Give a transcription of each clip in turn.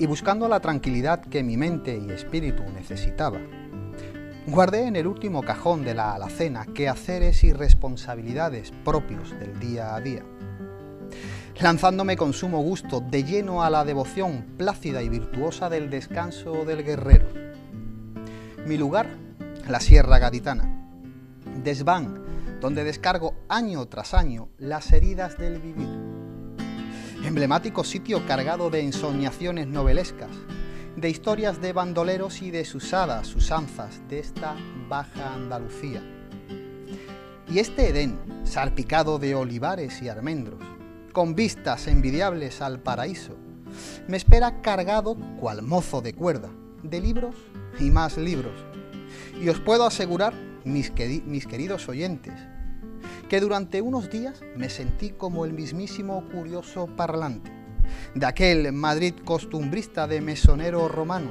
y buscando la tranquilidad que mi mente y espíritu necesitaba, guardé en el último cajón de la alacena quehaceres y responsabilidades propios del día a día, lanzándome con sumo gusto de lleno a la devoción plácida y virtuosa del descanso del guerrero. Mi lugar, la Sierra Gaditana, desván donde descargo año tras año las heridas del vivir. Emblemático sitio cargado de ensoñaciones novelescas, de historias de bandoleros y desusadas usanzas de esta baja Andalucía. Y este Edén, salpicado de olivares y almendros, con vistas envidiables al paraíso, me espera cargado, cual mozo de cuerda, de libros y más libros. Y os puedo asegurar, mis queridos oyentes, que durante unos días me sentí como el mismísimo curioso parlante de aquel Madrid costumbrista de mesonero romano,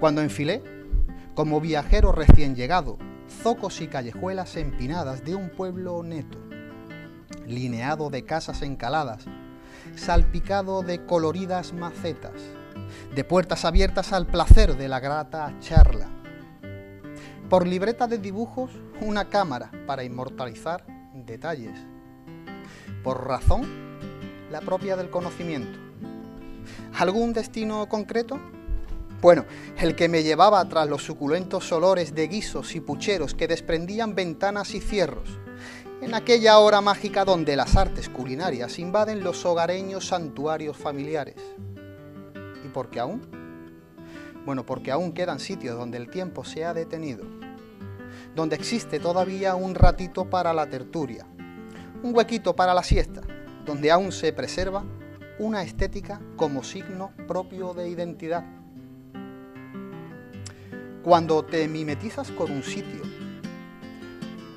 cuando enfilé, como viajero recién llegado, zocos y callejuelas empinadas de un pueblo neto, lineado de casas encaladas, salpicado de coloridas macetas, de puertas abiertas al placer de la grata charla. Por libreta de dibujos, una cámara para inmortalizar detalles. Por razón, la propia del conocimiento. ¿Algún destino concreto? Bueno, el que me llevaba tras los suculentos olores de guisos y pucheros que desprendían ventanas y cierros, en aquella hora mágica donde las artes culinarias invaden los hogareños santuarios familiares. ¿Y por qué aún? Bueno, porque aún quedan sitios donde el tiempo se ha detenido, donde existe todavía un ratito para la tertulia, un huequito para la siesta, donde aún se preserva una estética como signo propio de identidad. Cuando te mimetizas con un sitio,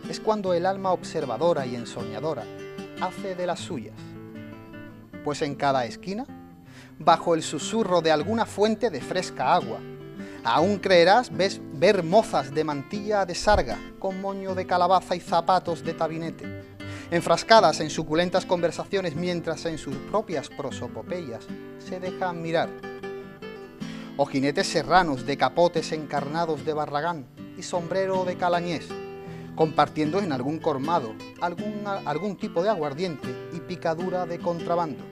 es cuando el alma observadora y ensoñadora hace de las suyas, pues en cada esquina, bajo el susurro de alguna fuente de fresca agua, aún creerás ver mozas de mantilla de sarga, con moño de calabaza y zapatos de tabinete, enfrascadas en suculentas conversaciones mientras en sus propias prosopopeyas se dejan mirar. O jinetes serranos de capotes encarnados de barragán y sombrero de calañés, compartiendo en algún colmado algún tipo de aguardiente y picadura de contrabando.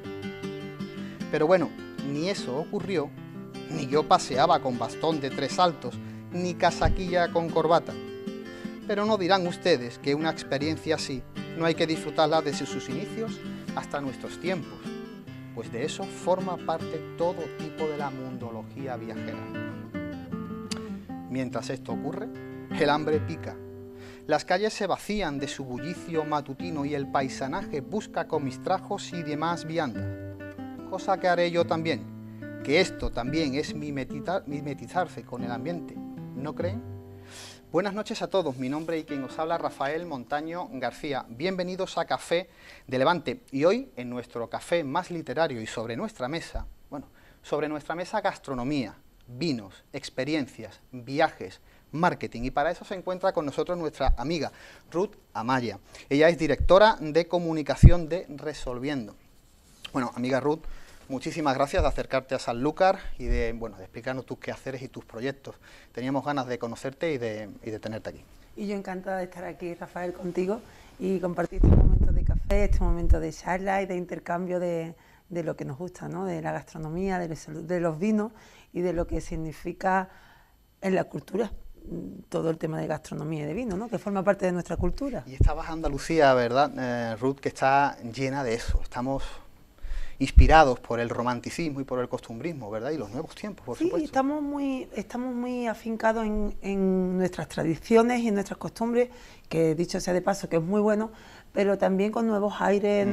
Pero bueno, ni eso ocurrió, ni yo paseaba con bastón de 3 saltos, ni casaquilla con corbata. Pero no dirán ustedes que una experiencia así no hay que disfrutarla desde sus inicios hasta nuestros tiempos, pues de eso forma parte todo tipo de la mundología viajera. Mientras esto ocurre, el hambre pica, las calles se vacían de su bullicio matutino y el paisanaje busca comistrajos y demás viandas, cosa que haré yo también, que esto también es mimetizarse con el ambiente, ¿no creen? Buenas noches a todos, mi nombre y quien os habla Rafael Montaño García. Bienvenidos a Café de Levante y hoy en nuestro café más literario y sobre nuestra mesa, gastronomía, vinos, experiencias, viajes, marketing, y para eso se encuentra con nosotros nuestra amiga Ruth Amaya. Ella es directora de comunicación de Resolviendo. Bueno, amiga Ruth, muchísimas gracias de acercarte a Sanlúcar y de explicarnos tus quehaceres y tus proyectos. Teníamos ganas de conocerte y de tenerte aquí. Y yo encantada de estar aquí, Rafael, contigo y compartir este momento de café, este momento de charla y de intercambio de lo que nos gusta, ¿no? De la gastronomía, de los vinos y de lo que significa en la cultura todo el tema de gastronomía y de vino, ¿no? Que forma parte de nuestra cultura. Y esta Baja Andalucía, ¿verdad, Ruth, que está llena de eso? Estamos inspirados por el romanticismo y por el costumbrismo, ¿verdad? Y los nuevos tiempos, por supuesto. Sí, estamos muy afincados en nuestras tradiciones y en nuestras costumbres, que dicho sea de paso que es muy bueno, pero también con nuevos aires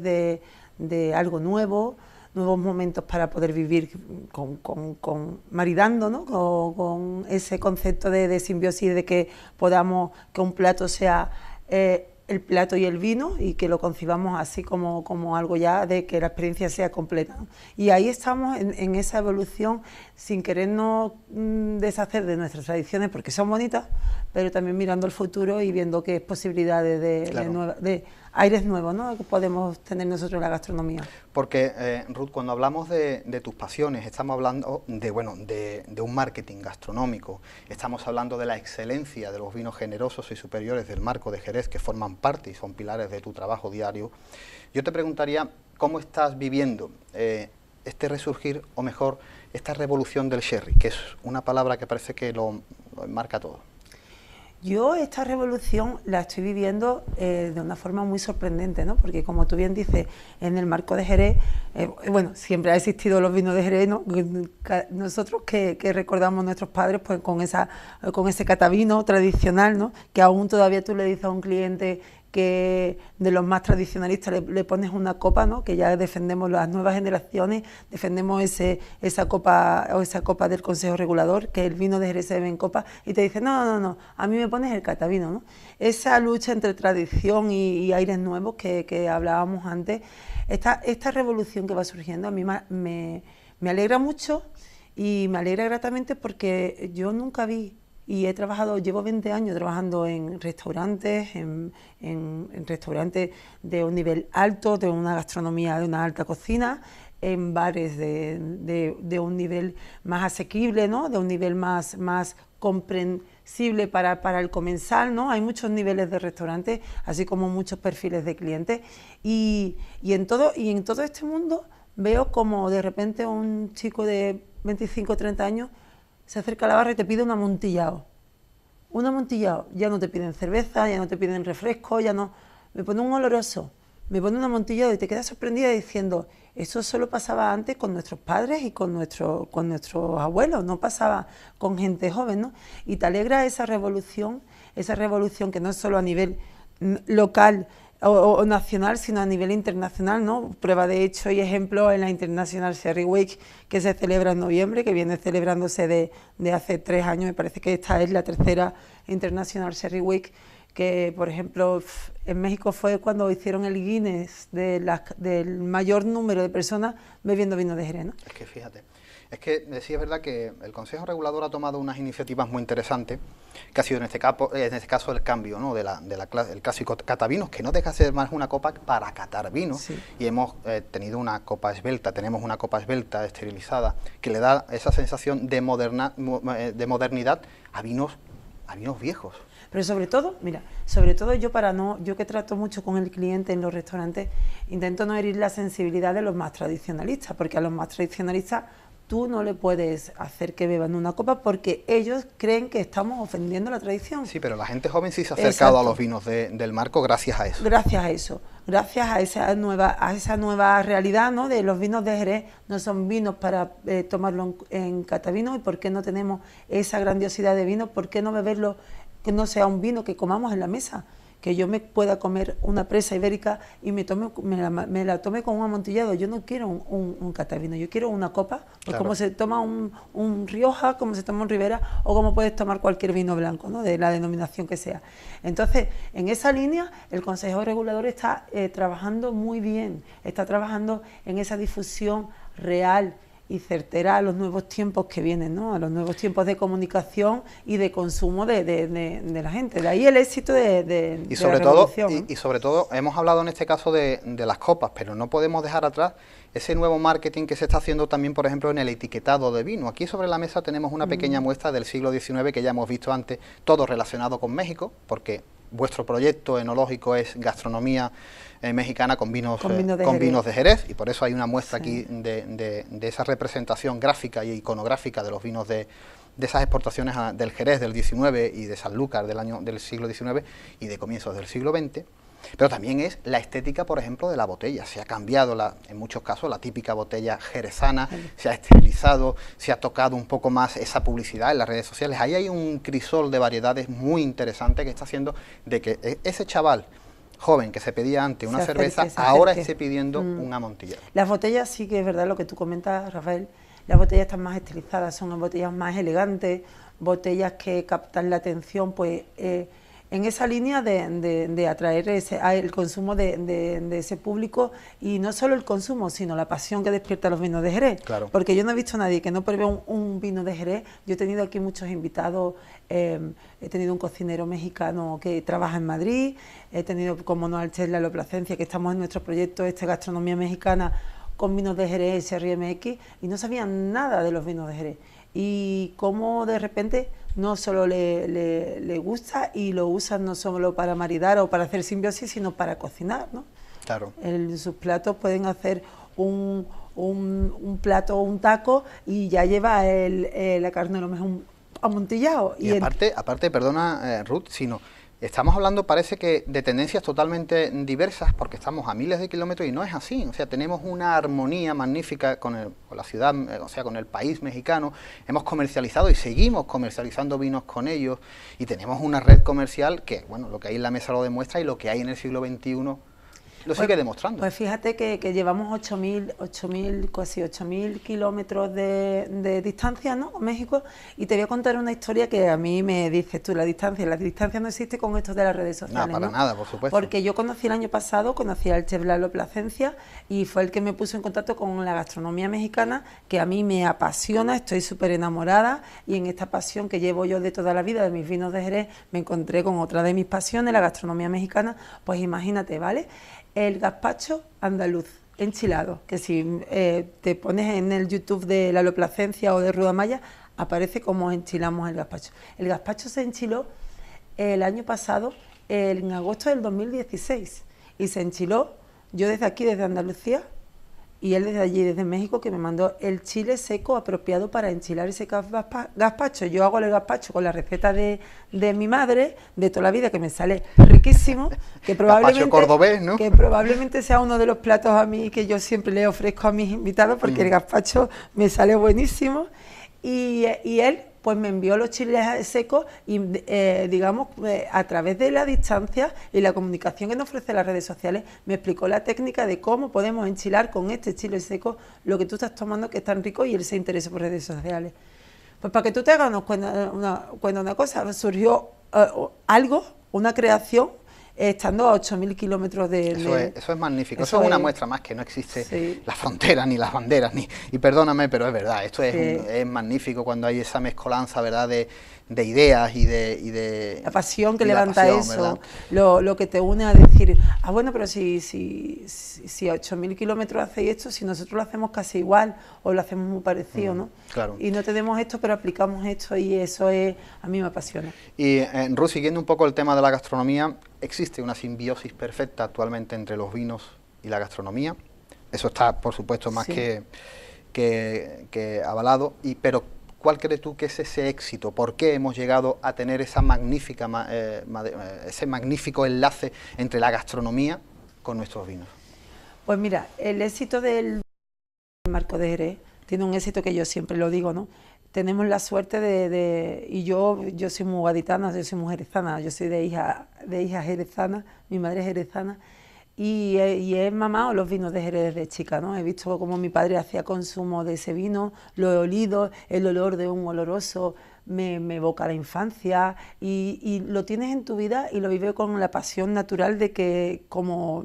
de algo nuevo, nuevos momentos para poder vivir maridando, ¿no? Con ese concepto de simbiosis, de que podamos, que un plato sea el plato y el vino, y que lo concibamos así como algo ya de que la experiencia sea completa, ¿no? Y ahí estamos en esa evolución, sin querernos deshacer de nuestras tradiciones, porque son bonitas, pero también mirando el futuro y viendo qué posibilidades Claro. de aires nuevos, ¿no?, que podemos tener nosotros en la gastronomía. Porque, Ruth, cuando hablamos de tus pasiones, estamos hablando de un marketing gastronómico, estamos hablando de la excelencia de los vinos generosos y superiores del Marco de Jerez, que forman parte y son pilares de tu trabajo diario. Yo te preguntaría, ¿cómo estás viviendo este resurgir, o mejor, esta revolución del sherry, que es una palabra que parece que lo enmarca todo? Yo esta revolución la estoy viviendo de una forma muy sorprendente, ¿no? Porque como tú bien dices, en el Marco de Jerez, bueno, siempre ha existido los vinos de Jerez, ¿no? Nosotros que recordamos a nuestros padres, pues con ese catavino tradicional, ¿no?, que aún todavía tú le dices a un cliente que de los más tradicionalistas le pones una copa, ¿no?, que ya defendemos las nuevas generaciones, defendemos esa copa del Consejo Regulador, que el vino de Jerez se bebe en copa, y te dicen, no, a mí me pones el catavino, ¿no? Esa lucha entre tradición y aires nuevos que hablábamos antes, esta revolución que va surgiendo a mí me alegra mucho, y me alegra gratamente porque yo nunca vi. Y llevo 20 años trabajando en restaurantes, en restaurantes de un nivel alto, de una gastronomía de una alta cocina, en bares de un nivel más asequible, ¿no?, de un nivel más comprensible para el comensal, ¿no? Hay muchos niveles de restaurantes, así como muchos perfiles de clientes, y en todo este mundo veo como de repente un chico de 25 o 30 años se acerca a la barra y te pide un amontillado. Un amontillado, ya no te piden cerveza, ya no te piden refresco, ya no. Me pone un oloroso, me pone un amontillado y te quedas sorprendida diciendo, eso solo pasaba antes con nuestros padres y con nuestros abuelos, no pasaba con gente joven, ¿no? Y te alegra esa revolución que no es solo a nivel local o nacional, sino a nivel internacional, ¿no? Prueba de hecho y ejemplo en la International Sherry Week, que se celebra en noviembre, que viene celebrándose de hace 3 años, me parece que esta es la tercera International Sherry Week, que por ejemplo en México fue cuando hicieron el Guinness del mayor número de personas bebiendo vino de Jerez, ¿no? Es que fíjate, sí es verdad que el Consejo Regulador ha tomado unas iniciativas muy interesantes, que ha sido en este caso el cambio, ¿no?, el clásico catavinos, que no deja de ser más una copa para catar vino, sí. Y hemos tenemos una copa esbelta esterilizada, que le da esa sensación de modernidad a vinos viejos. Pero sobre todo yo que trato mucho con el cliente en los restaurantes, intento no herir la sensibilidad de los más tradicionalistas, porque a los más tradicionalistas tú no le puedes hacer que beban una copa porque ellos creen que estamos ofendiendo la tradición. Sí, pero la gente joven sí se ha acercado a los vinos del Marco gracias a eso. Gracias a esa nueva realidad, ¿no?, de los vinos de Jerez. No son vinos para tomarlo en catavino, y ¿por qué no tenemos esa grandiosidad de vino? ¿Por qué no beberlo que no sea un vino que comamos en la mesa? Que yo me pueda comer una presa ibérica y me la tome con un amontillado. Yo no quiero un catavino, yo quiero una copa, pues claro, como se toma un Rioja, como se toma un Ribera, o como puedes tomar cualquier vino blanco, ¿no?, de la denominación que sea. Entonces, en esa línea, el Consejo Regulador está trabajando muy bien, está trabajando en esa difusión real y certera a los nuevos tiempos que vienen, ¿no?, a los nuevos tiempos de comunicación y de consumo de la gente. De ahí el éxito de la revolución, ¿no? Y sobre todo, hemos hablado en este caso de las copas, pero no podemos dejar atrás ese nuevo marketing que se está haciendo también, por ejemplo, en el etiquetado de vino. Aquí sobre la mesa tenemos una pequeña muestra del siglo XIX que ya hemos visto antes, todo relacionado con México, porque vuestro proyecto enológico es gastronomía mexicana con vinos de Jerez, y por eso hay una muestra aquí de esa representación gráfica y iconográfica de los vinos de esas exportaciones del Jerez del XIX y de Sanlúcar del siglo XIX y de comienzos del siglo XX. Pero también es la estética, por ejemplo, de la botella. Se ha cambiado, en muchos casos, la típica botella jerezana, se ha esterilizado, se ha tocado un poco más esa publicidad en las redes sociales. Ahí hay un crisol de variedades muy interesante que está haciendo de que ese chaval joven que se pedía antes una cerveza, ahora esté pidiendo un amontillado. Las botellas sí que es verdad lo que tú comentas, Rafael, las botellas están más estilizadas, son botellas más elegantes, botellas que captan la atención, pues en esa línea de atraer el consumo de ese público, y no solo el consumo, sino la pasión que despierta los vinos de Jerez. Claro. Porque yo no he visto a nadie que no pruebe un vino de Jerez. Yo he tenido aquí muchos invitados, he tenido un cocinero mexicano que trabaja en Madrid, he tenido, como no, al chef Lalo Plasencia, que estamos en nuestro proyecto Gastronomía Mexicana con vinos de Jerez, Sherry MX, y no sabían nada de los vinos de Jerez. Y cómo de repente no solo le gusta y lo usan no solo para maridar o para hacer simbiosis, sino para cocinar, ¿no? Claro. En sus platos pueden hacer un plato o un taco y ya lleva la carne a lo mejor amontillado. Y aparte, perdona Ruth, sino estamos hablando, parece que de tendencias totalmente diversas, porque estamos a miles de kilómetros y no es así. O sea, tenemos una armonía magnífica con la ciudad, o sea, con el país mexicano. Hemos comercializado y seguimos comercializando vinos con ellos, y tenemos una red comercial que, bueno, lo que hay en la mesa lo demuestra, y lo que hay en el siglo XXI lo sigue demostrando. Pues fíjate que llevamos 8.000 kilómetros de distancia, ¿no?, con México, y te voy a contar una historia que a mí me dices tú, la distancia no existe con esto de las redes sociales. No, para nada, por supuesto. Porque yo conocí el año pasado, al chef Lalo Plasencia, y fue el que me puso en contacto con la gastronomía mexicana, que a mí me apasiona, estoy súper enamorada, y en esta pasión que llevo yo de toda la vida, de mis vinos de Jerez, me encontré con otra de mis pasiones, la gastronomía mexicana. Pues imagínate, ¿vale?, el gazpacho andaluz enchilado, que si te pones en el YouTube de Lalo Plasencia o de Ruda Maya, aparece cómo enchilamos el gazpacho. El gazpacho se enchiló el año pasado, en agosto del 2016, y se enchiló yo desde aquí, desde Andalucía, y él desde allí, desde México, que me mandó el chile seco apropiado para enchilar ese gazpacho. Yo hago el gazpacho con la receta de mi madre, de toda la vida, que me sale riquísimo, que probablemente, cordobés, ¿no?, que probablemente sea uno de los platos a mí que yo siempre le ofrezco a mis invitados, porque el gazpacho me sale buenísimo, y él pues me envió los chiles secos y, digamos, a través de la distancia y la comunicación que nos ofrece las redes sociales, me explicó la técnica de cómo podemos enchilar con este chile seco lo que tú estás tomando, que es tan rico, y él se interesa por redes sociales. Pues para que tú te hagas una cosa, surgió algo, una creación, estando a 8.000 kilómetros de... Eso es magnífico, eso es una muestra más que no existe la frontera ni las banderas, y perdóname, pero es verdad, esto es magnífico cuando hay esa mezcolanza, ¿verdad?, de ideas y de la pasión que levanta eso, lo que te une a decir, bueno, pero si a 8.000 kilómetros hacéis esto, si nosotros lo hacemos casi igual o lo hacemos muy parecido, ¿no? Claro. Y no tenemos esto, pero aplicamos esto, y eso a mí me apasiona. Y Ruth, siguiendo un poco el tema de la gastronomía, existe una simbiosis perfecta actualmente entre los vinos y la gastronomía. Eso está, por supuesto, más que avalado, pero ¿cuál crees tú que es ese éxito? ¿Por qué hemos llegado a tener ese magnífico enlace entre la gastronomía con nuestros vinos? Pues mira, el éxito del Marco de Jerez tiene un éxito que yo siempre lo digo, ¿no? Tenemos la suerte y yo soy muy gaditana, yo soy muy jerezana, yo soy de hija jerezana, mi madre es jerezana, y he mamado los vinos de Jerez desde chica, ¿no? He visto cómo mi padre hacía consumo de ese vino, lo he olido, el olor de un oloroso me evoca la infancia, y lo tienes en tu vida y lo vives con la pasión natural de que, como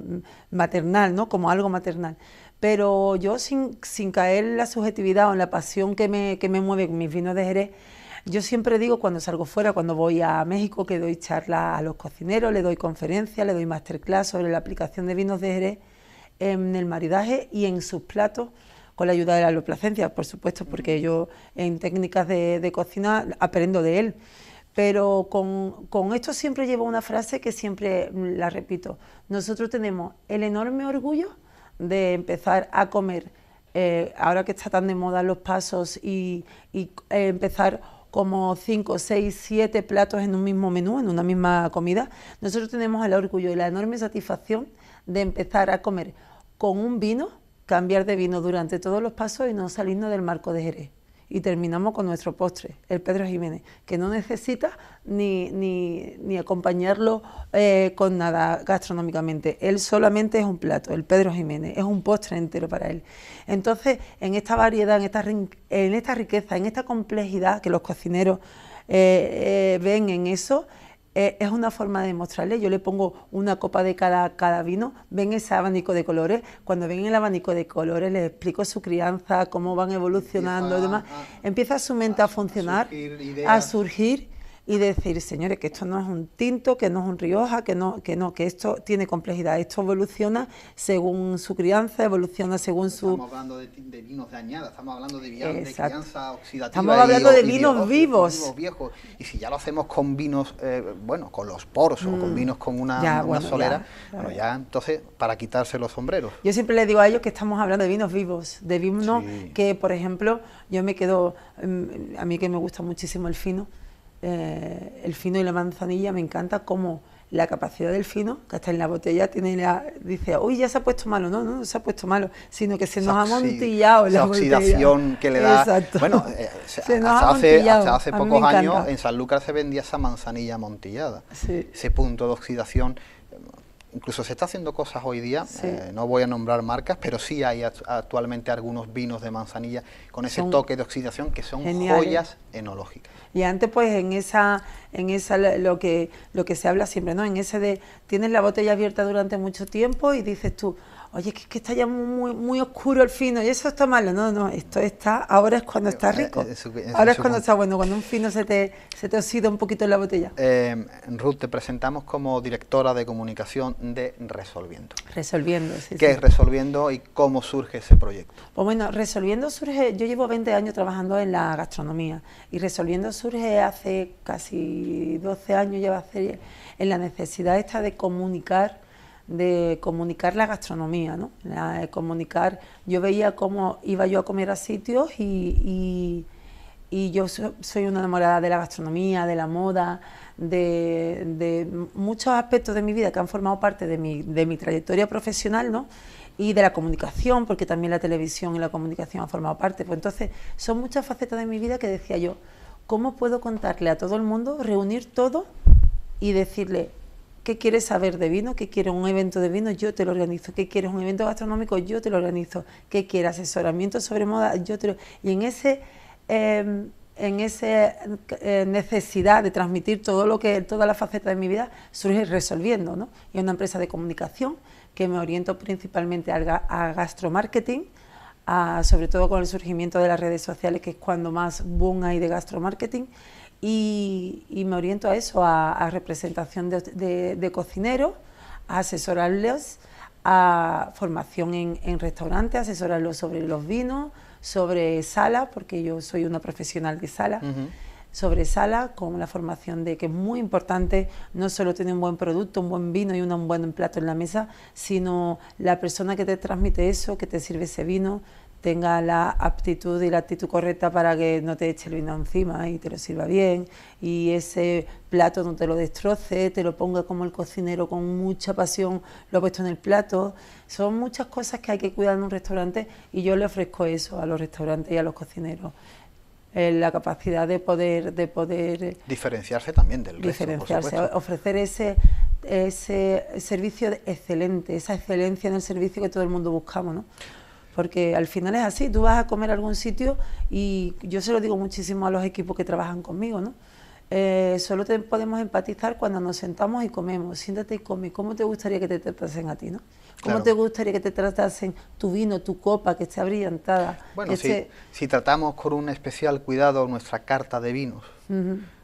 maternal, ¿no?, como algo maternal. Pero yo, sin caer en la subjetividad o en la pasión que me mueve con mis vinos de Jerez, yo siempre digo, cuando salgo fuera, cuando voy a México, que doy charlas a los cocineros, le doy conferencias, le doy masterclass sobre la aplicación de vinos de Jerez en el maridaje y en sus platos, con la ayuda de Lalo Plasencia, por supuesto, porque yo en técnicas de cocina aprendo de él. Pero con esto siempre llevo una frase que siempre la repito. Nosotros tenemos el enorme orgullo de empezar a comer, ahora que está tan de moda los pasos, y empezar como 5, 6, 7 platos en un mismo menú, en una misma comida. Nosotros tenemos el orgullo y la enorme satisfacción de empezar a comer con un vino, cambiar de vino durante todos los pasos y no salirnos del marco de Jerez. Y terminamos con nuestro postre, el Pedro Ximénez, que no necesita ni acompañarlo con nada gastronómicamente. Él solamente es un plato, el Pedro Ximénez, es un postre entero para él. Entonces, en esta variedad, en esta riqueza, en esta complejidad que los cocineros ven en eso, es una forma de mostrarle. Yo le pongo una copa de cada vino, ven ese abanico de colores, cuando ven el abanico de colores les explico su crianza, cómo van evolucionando y demás, empieza su mente a funcionar, a surgir y decir, señores, que esto no es un tinto, que no es un Rioja, que esto tiene complejidad, esto evoluciona según su crianza, evoluciona según su... Estamos hablando de vinos de añada, estamos hablando de crianza oxidativa. Estamos hablando de vinos vivos. Viejos. Y si ya lo hacemos con vinos, bueno, con los poros o con vinos con una solera, ya entonces, para quitarse los sombreros. Yo siempre les digo a ellos que estamos hablando de vinos vivos, de vinos que, por ejemplo, yo me quedo, a mí que me gusta muchísimo el fino y la manzanilla, me encanta cómo la capacidad del fino, que está en la botella, dice, uy, ya se ha puesto malo. No se ha puesto malo, sino que se nos ha amontillado la oxidación que le da. Exacto. Bueno, hasta hace pocos años en Sanlúcar se vendía esa manzanilla amontillada. Sí. Ese punto de oxidación. Incluso se está haciendo cosas hoy día, no voy a nombrar marcas, pero sí hay actualmente algunos vinos de manzanilla con ese toque de oxidación que son joyas enológicas. Y antes, pues, en esa lo que se habla siempre, ¿no? En ese de, tienes la botella abierta durante mucho tiempo y dices tú, oye, que está ya muy oscuro el fino y eso está malo. No, esto está, ahora es cuando está rico. Ahora es cuando está bueno, cuando un fino se te oxida un poquito en la botella. Ruth, te presentamos como directora de comunicación de Resolviendo. Resolviendo, sí. ¿Qué es Resolviendo y cómo surge ese proyecto? Pues bueno, Resolviendo surge, yo llevo 20 años trabajando en la gastronomía y Resolviendo surge hace casi 12 años, lleva en la necesidad esta de comunicar la gastronomía, ¿no? Yo veía cómo iba yo a comer a sitios y yo soy una enamorada de la gastronomía, de la moda, de muchos aspectos de mi vida que han formado parte de mi trayectoria profesional, ¿no? Y de la comunicación, porque también la televisión y la comunicación han formado parte. Pues entonces son muchas facetas de mi vida que decía yo, ¿cómo puedo contarle a todo el mundo, reunir todo y decirle, ¿qué quieres saber de vino? ¿Qué quieres un evento de vino? Yo te lo organizo. ¿Qué quieres un evento gastronómico? Yo te lo organizo. ¿Qué quieres asesoramiento sobre moda? Yo te lo... Y en esa necesidad de transmitir toda la faceta de mi vida surge Resolviendo, ¿no? Y es una empresa de comunicación que me oriento principalmente a gastromarketing, sobre todo con el surgimiento de las redes sociales, que es cuando más boom hay de gastromarketing. Y me oriento a eso, a representación de cocineros, a asesorarles, a formación en restaurantes, asesorarlos sobre los vinos, sobre sala, porque yo soy una profesional de sala, sobre sala, con la formación de que es muy importante no solo tener un buen producto, un buen vino y un buen plato en la mesa, sino la persona que te transmite eso, que te sirve ese vino, tenga la aptitud y la actitud correcta para que no te eche el vino encima y te lo sirva bien, y ese plato no te lo destroce, te lo ponga como el cocinero con mucha pasión lo ha puesto en el plato. Son muchas cosas que hay que cuidar en un restaurante y yo le ofrezco eso a los restaurantes y a los cocineros. La capacidad de poder diferenciarse también del resto, diferenciarse, ofrecer ese servicio excelente, esa excelencia en el servicio que todo el mundo buscamos, ¿no? Porque al final es así, tú vas a comer a algún sitio y yo se lo digo muchísimo a los equipos que trabajan conmigo, ¿no? Solo podemos empatizar cuando nos sentamos y comemos. Siéntate y come. ¿Cómo te gustaría que te tratasen a ti, no? ¿Cómo te gustaría que te tratasen tu vino, tu copa, que esté abrillantada? Bueno, si tratamos con un especial cuidado nuestra carta de vinos,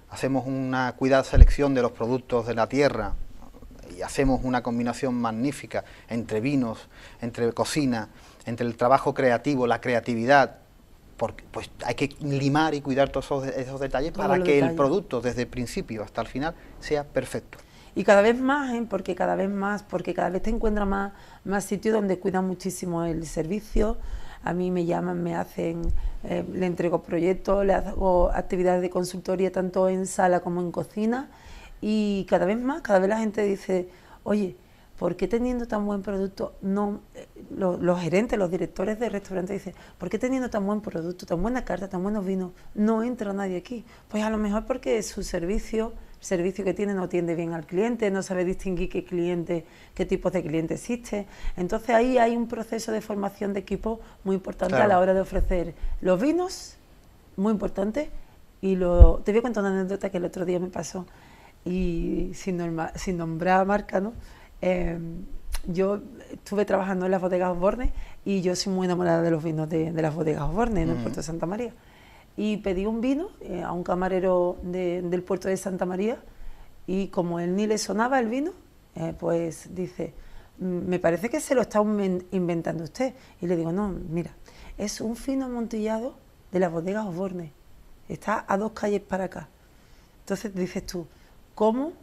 hacemos una cuidada selección de los productos de la tierra y hacemos una combinación magnífica entre vinos, entre cocina, entre el trabajo creativo, la creatividad, porque pues hay que limar y cuidar todos esos detalles para que el producto desde el principio hasta el final sea perfecto. Y cada vez más, porque cada vez te encuentras más sitios donde cuidan muchísimo el servicio. A mí me llaman, me hacen, le entrego proyectos, le hago actividades de consultoría tanto en sala como en cocina, y cada vez la gente dice, oye, ¿por qué teniendo tan buen producto, los gerentes, los directores de restaurantes dicen, ¿por qué teniendo tan buen producto, tan buena carta, tan buenos vinos, no entra nadie aquí? Pues a lo mejor porque su servicio, el servicio que tiene no atiende bien al cliente, no sabe distinguir qué tipos de cliente existe. Entonces ahí hay un proceso de formación de equipo muy importante a la hora de ofrecer los vinos, muy importante, y te voy a contar una anécdota que el otro día me pasó. y sin nombrar marca, ¿no? Yo estuve trabajando en las bodegas Osborne y yo soy muy enamorada de los vinos de las bodegas Osborne en el puerto de Santa María. Y pedí un vino a un camarero del puerto de Santa María y como él ni le sonaba el vino, pues dice, me parece que se lo está inventando usted. Y le digo, no, mira, es un fino amontillado de las bodegas Osborne. Está a 2 calles para acá. Entonces dices tú, ¿cómo,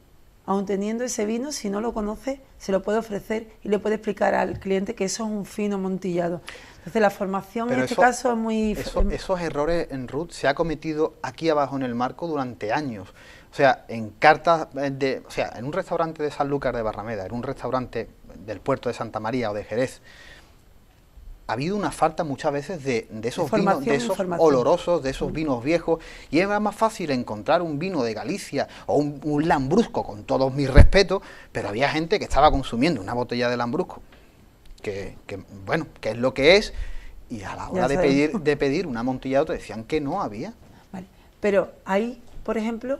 aun teniendo ese vino, si no lo conoce, se lo puede ofrecer y le puede explicar al cliente que eso es un fino amontillado? Entonces la formación en este caso es muy... Esos errores, en Ruth, se ha cometido aquí abajo en el marco durante años. O sea, en cartas en un restaurante de Sanlúcar de Barrameda, en un restaurante del puerto de Santa María o de Jerez, ha habido una falta muchas veces de esos vinos, de esos olorosos, de esos vinos viejos, y era más fácil encontrar un vino de Galicia o un Lambrusco, con todos mis respetos, pero había gente que estaba consumiendo una botella de Lambrusco, que es lo que es, y a la hora de pedir un amontillado te decían que no había. Vale. Pero ahí, por ejemplo,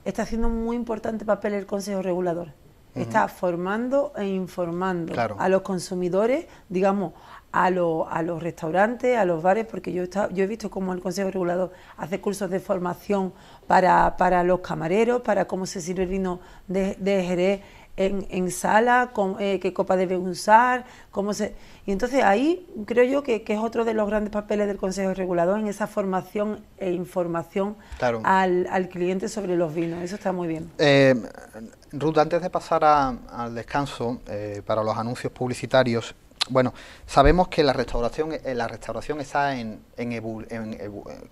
está haciendo un muy importante papel el Consejo Regulador. Está formando e informando a los consumidores, digamos, a los restaurantes, a los bares, porque yo he visto cómo el Consejo Regulador hace cursos de formación para los camareros, para cómo se sirve el vino de Jerez en sala, qué copa debe usar, y entonces ahí creo yo que es otro de los grandes papeles del Consejo Regulador, en esa formación e información al cliente sobre los vinos. Eso está muy bien. Ruth, antes de pasar al descanso para los anuncios publicitarios, bueno, sabemos que la restauración está en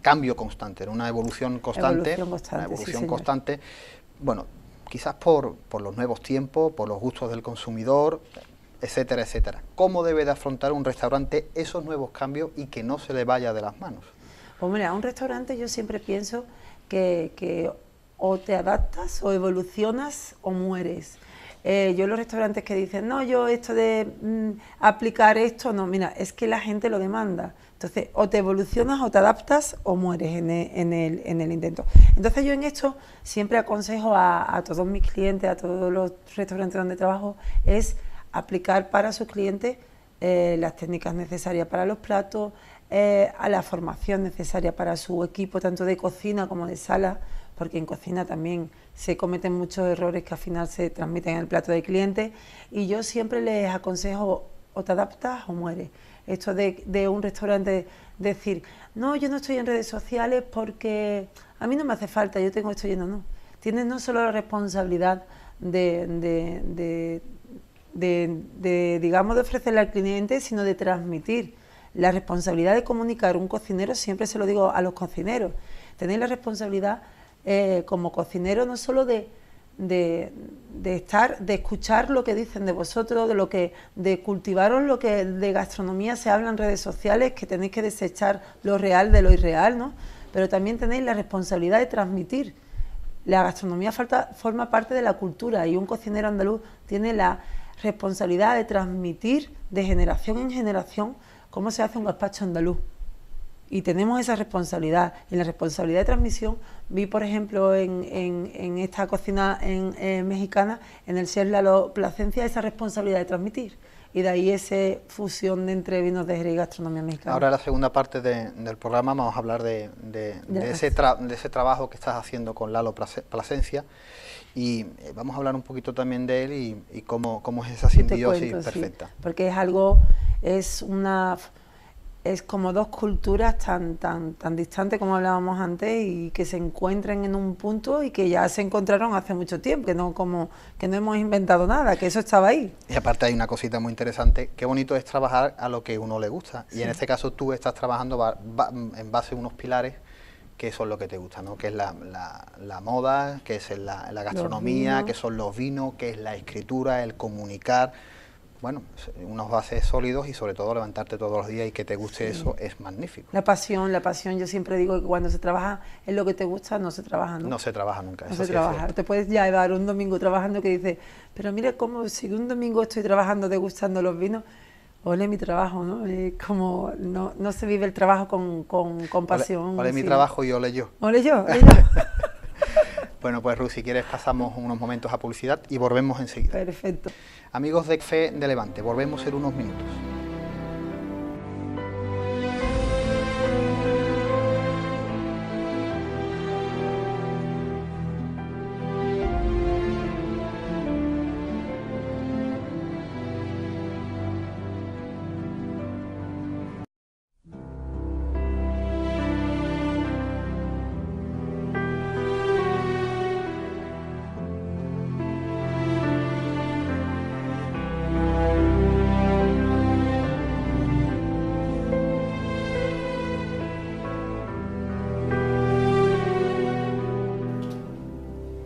cambio constante, en una evolución constante. Bueno, quizás por los nuevos tiempos, por los gustos del consumidor, etcétera, etcétera. ¿Cómo debe de afrontar un restaurante esos nuevos cambios y que no se le vaya de las manos? Pues mira, a un restaurante yo siempre pienso que o te adaptas o evolucionas o mueres. Yo los restaurantes que dicen, no, yo esto de aplicar esto, no, mira, es que la gente lo demanda. Entonces, o te evolucionas o te adaptas o mueres en el intento. Entonces yo en esto siempre aconsejo a todos mis clientes, a todos los restaurantes donde trabajo, es aplicar para sus clientes las técnicas necesarias para los platos, a la formación necesaria para su equipo, tanto de cocina como de sala, porque en cocina también se cometen muchos errores que al final se transmiten en el plato del cliente, y yo siempre les aconsejo, o te adaptas o mueres. Esto de un restaurante decir, no, yo no estoy en redes sociales porque a mí no me hace falta, yo tengo esto lleno, no. Tienes no solo la responsabilidad digamos, de ofrecerle al cliente, sino de transmitir. La responsabilidad de comunicar, un cocinero, siempre se lo digo a los cocineros, tenéis la responsabilidad como cocinero no solo de escuchar lo que dicen de vosotros, de cultivaros lo que de gastronomía se habla en redes sociales, que tenéis que desechar lo real de lo irreal, ¿no? Pero también tenéis la responsabilidad de transmitir. La gastronomía forma parte de la cultura, y un cocinero andaluz tiene la responsabilidad de transmitir de generación en generación cómo se hace un gazpacho andaluz. Y tenemos esa responsabilidad. En la responsabilidad de transmisión vi, por ejemplo, en esta cocina mexicana, en el chef Lalo Plasencia, esa responsabilidad de transmitir. Y de ahí esa fusión entre vinos de Jerez y gastronomía mexicana. Ahora en la segunda parte del programa vamos a hablar de ese trabajo que estás haciendo con Lalo Plasencia, y vamos a hablar un poquito también de él y cómo es esa simbiosis perfecta. Sí, porque es como dos culturas tan distantes como hablábamos antes, y que se encuentran en un punto y que ya se encontraron hace mucho tiempo, que no hemos inventado nada, que eso estaba ahí. Y aparte hay una cosita muy interesante, qué bonito es trabajar a lo que uno le gusta, y en este caso tú estás trabajando en base a unos pilares que son lo que te gusta, ¿no? Que es la moda, que es la gastronomía, que son los vinos, que es la escritura, el comunicar. Bueno, unos bases sólidos, y sobre todo levantarte todos los días y que te guste eso es magnífico. La pasión, yo siempre digo que cuando se trabaja en lo que te gusta, no se trabaja, ¿no? No se trabaja nunca, no se trabaja. Te puedes llevar un domingo trabajando que dices, pero mira cómo si un domingo estoy trabajando degustando los vinos, ole mi trabajo, ¿no? Como no se vive el trabajo con pasión. Ole mi trabajo y ole yo. Ole yo. Bueno, pues Ruth, si quieres pasamos unos momentos a publicidad y volvemos enseguida. Perfecto. Amigos de Café de Levante, volvemos en unos minutos.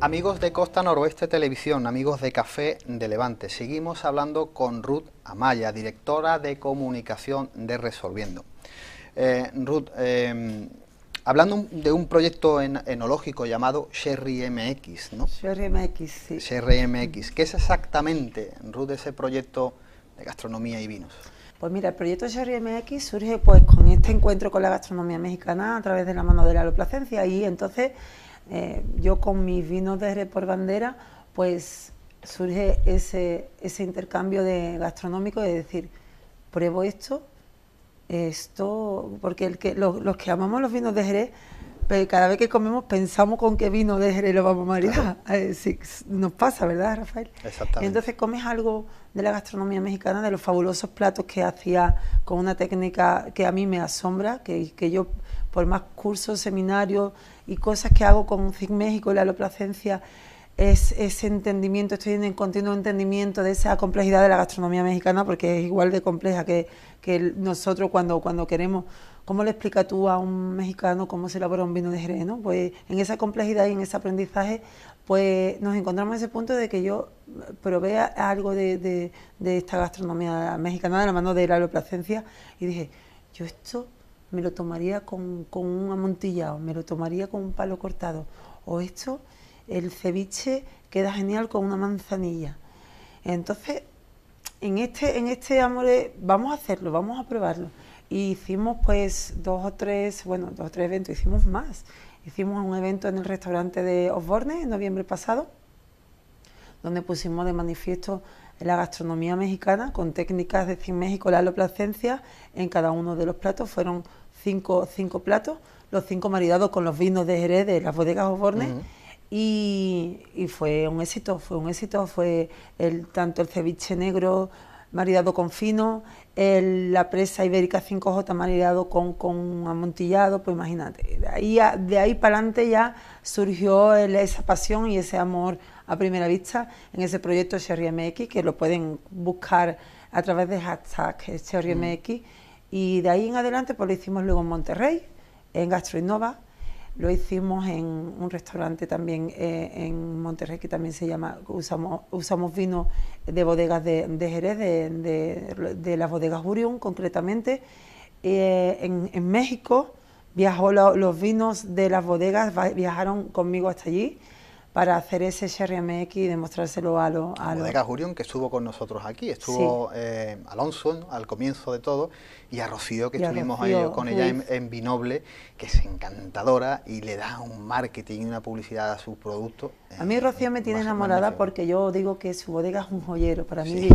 Amigos de Costa Noroeste Televisión, amigos de Café de Levante, seguimos hablando con Ruth Amaya, directora de comunicación de Resolviendo. Ruth, hablando de un proyecto enológico llamado Sherry MX, ¿no? Sherry MX, sí. Sherry MX, ¿qué es exactamente, Ruth, ese proyecto de gastronomía y vinos? Pues mira, el proyecto Sherry MX surge pues con este encuentro con la gastronomía mexicana a través de la mano de la Aloplacencia, y entonces yo con mis vinos de Jerez por bandera, pues surge ese intercambio gastronómico de decir, pruebo esto, porque los que amamos los vinos de Jerez, cada vez que comemos pensamos con qué vino de Jerez lo vamos a maridar. Sí, nos pasa, ¿verdad, Rafael? Exactamente. Y entonces comes algo de la gastronomía mexicana, de los fabulosos platos que hacía con una técnica que a mí me asombra, que yo, por más cursos, seminarios y cosas que hago con CIC México y la Aloplacencia, es ese entendimiento, estoy en continuo entendimiento de esa complejidad de la gastronomía mexicana, porque es igual de compleja que nosotros cuando queremos. ¿Cómo le explicas tú a un mexicano cómo se elabora un vino de Jerez, ¿no? Pues en esa complejidad y en ese aprendizaje, pues nos encontramos en ese punto de que yo probé algo de esta gastronomía mexicana de la mano de la Aloplacencia y dije, yo esto me lo tomaría con un amontillado, me lo tomaría con un palo cortado, o esto, el ceviche queda genial con una manzanilla. Entonces, en este amor, vamos a hacerlo, vamos a probarlo. Y hicimos pues dos o tres eventos, hicimos más. Hicimos un evento en el restaurante de Osborne en noviembre pasado, donde pusimos de manifiesto la gastronomía mexicana con técnicas de CIC México, la Aloplacencia. En cada uno de los platos fueron cinco platos, los 5 maridados con los vinos de Jerez de las bodegas Osborne. Y fue un éxito, fue tanto el ceviche negro maridado con fino, la presa ibérica 5J maridado con amontillado, pues imagínate, de ahí para adelante ya surgió esa pasión y ese amor a primera vista en ese proyecto Sherry MX, que lo pueden buscar a través de hashtag Sherry MX, y de ahí en adelante pues lo hicimos luego en Monterrey, en Gastroinnova. Lo hicimos en un restaurante también en Monterrey que también se llama, usamos vino de bodegas de Jerez, de las bodegas Urium concretamente. En México los vinos de las bodegas viajaron conmigo hasta allí para hacer ese Sherry MX y demostrárselo a los... Bodegas Urium, que estuvo con nosotros aquí, estuvo sí. Alonso al comienzo de todo, y a Rocío, que estuvimos con ella en Vinoble, que es encantadora y le da un marketing y una publicidad a sus productos. A mí Rocío me tiene enamorada magnífico. Porque yo digo que su bodega es un joyero, para mí,